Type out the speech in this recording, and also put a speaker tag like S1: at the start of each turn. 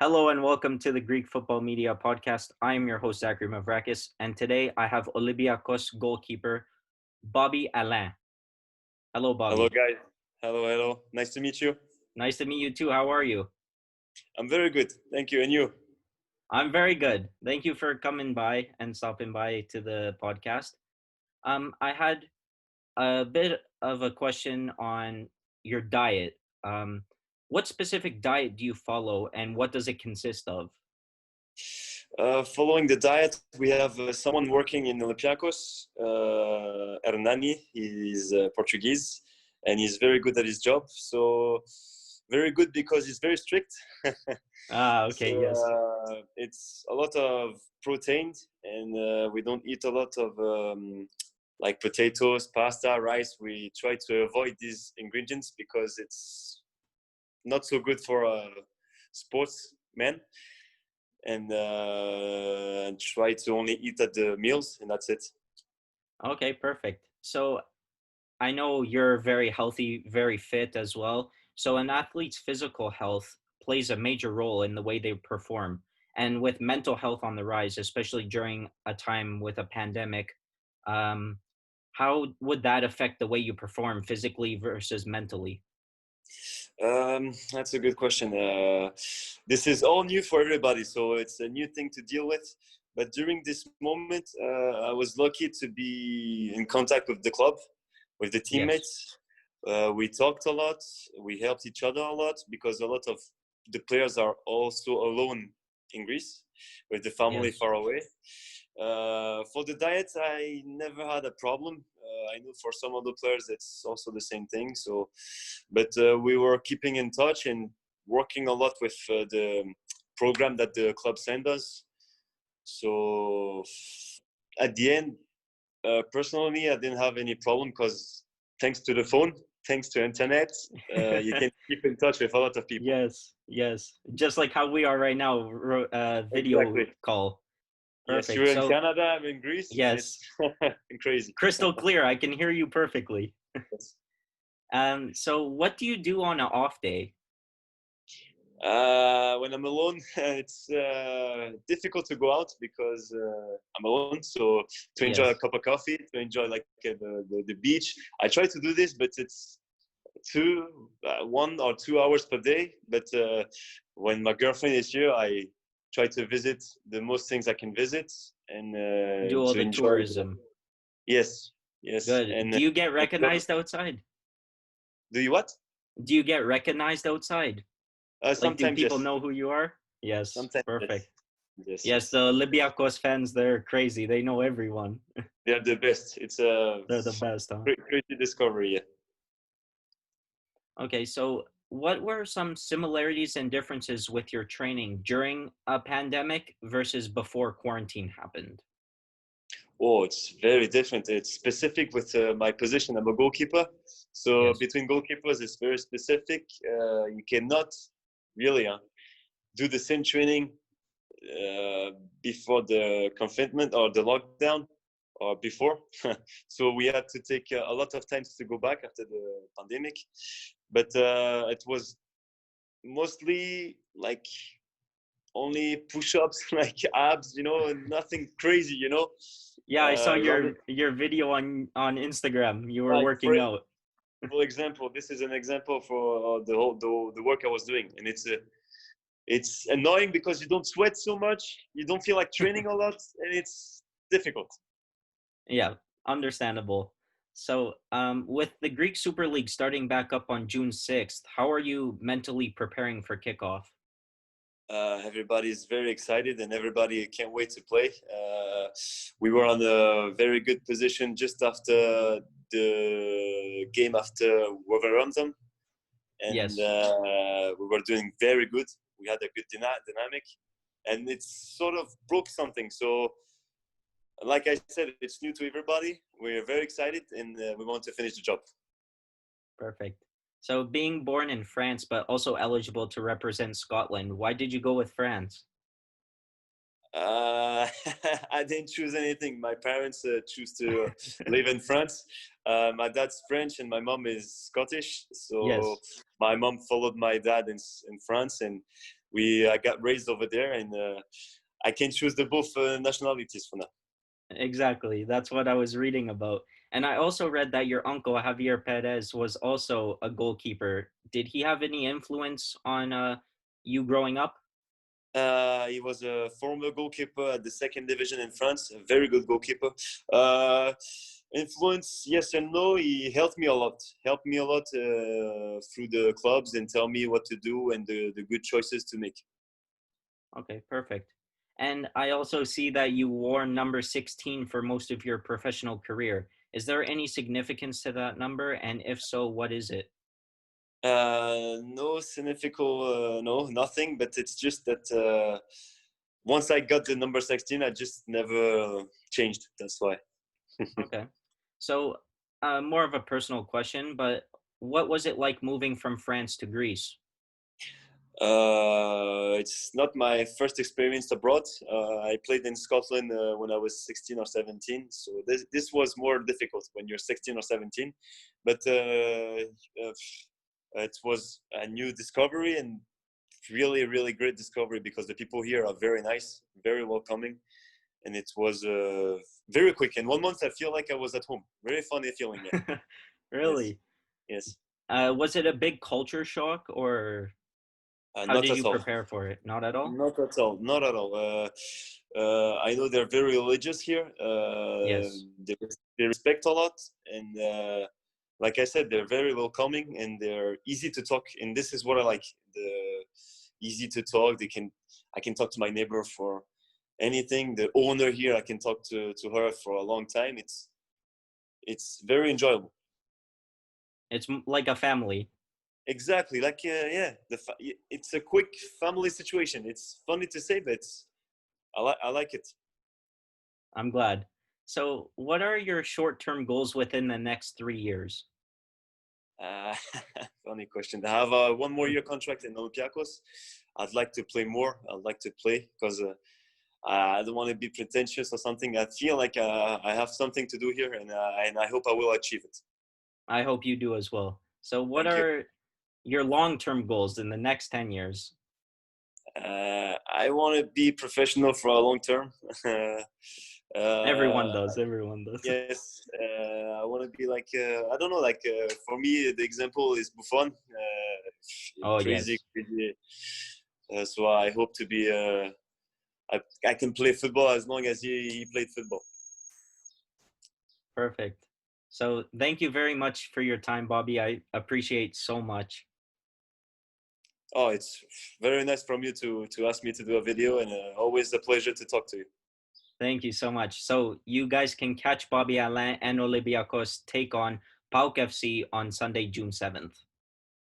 S1: Hello and welcome to the Greek Football Media Podcast. I am your host, Zachary Mavrakis, and today I have Olympiacos goalkeeper Bobby Allain. Hello,
S2: Hello,
S1: Bobby.
S2: guys. Hello. Nice to meet you.
S1: Nice to meet you too. How are you?
S2: I'm very good. Thank you. And you?
S1: I'm very good. Thank you for coming by and stopping by to the podcast. I had a bit of a question on your diet. What specific diet do you follow and what does it consist of?
S2: Following the diet, we have someone working in Olympiacos, Hernani. He's Portuguese, and he's very good at his job. So, very good because he's very strict.
S1: Okay, yes.
S2: It's a lot of protein, and we don't eat a lot of like potatoes, pasta, rice. We try to avoid these ingredients because it's not so good for a sportsman. And try to only eat at the meals, and that's it.
S1: Okay, perfect. So I know you're very healthy, very fit as well. So an athlete's physical health plays a major role in the way they perform. And with mental health on the rise, especially during a time with a pandemic, um, how would that affect the way you perform physically versus mentally?
S2: That's a good question. This is all new for everybody, so it's a new thing to deal with. But during this moment, I was lucky to be in contact with the club, with the
S1: Yes,
S2: teammates. We talked a lot. We helped each other a lot because a lot of the players are also alone in Greece, with the family
S1: yes.
S2: far away. For the diet, I never had a problem. I know for some of the players it's also the same thing. So, but we were keeping in touch and working a lot with the program that the club sent us. So, at the end, personally, I didn't have any problem because thanks to the phone, thanks to internet, you can keep in touch with a lot of people.
S1: Yes. Just like how we are right now, video
S2: Exactly.
S1: call.
S2: Yes,
S1: Perfect.
S2: you're in
S1: So,
S2: Canada, I'm in Greece, and it's
S1: yes,
S2: crazy.
S1: crystal clear. I can hear you perfectly.
S2: Yes.
S1: So what do you do on an off day?
S2: When I'm alone, it's difficult to go out because I'm alone. So to enjoy a
S1: Yes.
S2: cup of coffee, to enjoy like the beach, I try to do this, but it's 1 or 2 hours per day. But when my girlfriend is here, I try to visit the most things I can visit and
S1: Do all
S2: to
S1: the
S2: enjoy.
S1: tourism.
S2: Yes,
S1: Good.
S2: and
S1: Do you get
S2: enjoy.
S1: recognized outside?
S2: Do you what?
S1: Do you get recognized outside? Like, do
S2: Sometimes
S1: people
S2: yes.
S1: know who you are? Yes.
S2: Sometimes yes.
S1: Perfect.
S2: Yes,
S1: Yes, the Olympiacos fans, they're crazy. They know everyone.
S2: they're the best. It's a
S1: They're the best, huh?
S2: crazy discovery. Yeah.
S1: Okay, so what were some similarities and differences with your training during a pandemic versus before quarantine happened?
S2: Oh, it's very different. It's specific with my position. I'm a goalkeeper, so
S1: Yes.
S2: between goalkeepers, it's very specific. You cannot really do the same training uh, before the confinement or the lockdown or before. So we had to take a lot of time to go back after the pandemic, but it was mostly like only push-ups, like abs, nothing crazy,
S1: Yeah, I saw
S2: running.
S1: your video on Instagram. You were
S2: Like
S1: working out.
S2: for example, this is an example for the work I was doing, and it's annoying because you don't sweat so much, you don't feel like training a lot, and it's difficult.
S1: Yeah, understandable. So, with the Greek Super League starting back up on June 6th, how are you mentally preparing for kickoff?
S2: Everybody's very excited, and everybody can't wait to play. We were on a very good position just after the game after Wolverhampton, and
S1: Yes.
S2: we were doing very good. We had a good dynamic, and it's sort of broke something. So, like I said, it's new to everybody. We're very excited, and we want to finish the job.
S1: Perfect. So, being born in France, but also eligible to represent Scotland, why did you go with France?
S2: Uh, I didn't choose anything. My parents choose to live in France. My dad's French and my mom is Scottish. So
S1: Yes.
S2: my mom followed my dad in France, and I got raised over there, and I can choose the both nationalities for now.
S1: Exactly. That's what I was reading about. And I also read that your uncle, Javier Perez, was also a goalkeeper. Did he have any influence on you growing up?
S2: He was a former goalkeeper at the second division in France, a very good goalkeeper. Uh, Influence, yes and no. He helped me a lot through the clubs and tell me what to do and the good choices to make.
S1: Okay, perfect. And I also see that you wore number 16 for most of your professional career. Is there any significance to that number? And if so, what is it?
S2: No significant, no, nothing. But it's just that once I got the number 16, I just never changed. That's why.
S1: Okay. So, more of a personal question, but what was it like moving from France to Greece?
S2: It's not my first experience abroad. I played in Scotland when I was 16 or 17, so this was more difficult when you're 16 or 17. But it was a new discovery and really, really great discovery because the people here are very nice, very welcoming, and it was very quick. In 1 month, I feel like I was at home. Very funny feeling. Yeah. Yes.
S1: Really?
S2: Yes.
S1: Was it a big culture shock, or how
S2: Not
S1: did
S2: at
S1: you
S2: all.
S1: prepare for it? Not at all?
S2: Not at all. Not at all. I know they're very religious here.
S1: Yes.
S2: They respect a lot, and like I said, they're very welcoming and they're easy to talk. And this is what I like. The easy to talk. I can talk to my neighbor for anything. The owner here, I can talk to her for a long time. It's very enjoyable.
S1: It's like a family.
S2: Exactly. Like yeah, it's a quick family situation. It's funny to say, but I like it.
S1: I'm glad. So, what are your short-term goals within the next 3 years?
S2: Uh, Funny question. I have a 1 more year contract in Olympiacos. I'd like to play more. I'd like to play because I don't want to be pretentious or something. I feel like I have something to do here, and I hope I will achieve it.
S1: I hope you do as well. So, what
S2: Thank you.
S1: are your long-term goals in the next 10 years?
S2: I want to be professional for a long term.
S1: Everyone
S2: uh,
S1: does. Everyone does.
S2: yes, I want to be like I don't know. Like for me, the example is Buffon.
S1: Oh,
S2: Crazy,
S1: yes.
S2: crazy. So I hope to be. I can play football as long as he played football.
S1: Perfect. So, thank you very much for your time, Bobby. I appreciate so much.
S2: Oh, it's very nice from you to ask me to do a video, and always a pleasure to talk to you.
S1: Thank you so much. So, you guys can catch Bobby Allain and Olympiacos take on PAOK FC on Sunday, June 7th.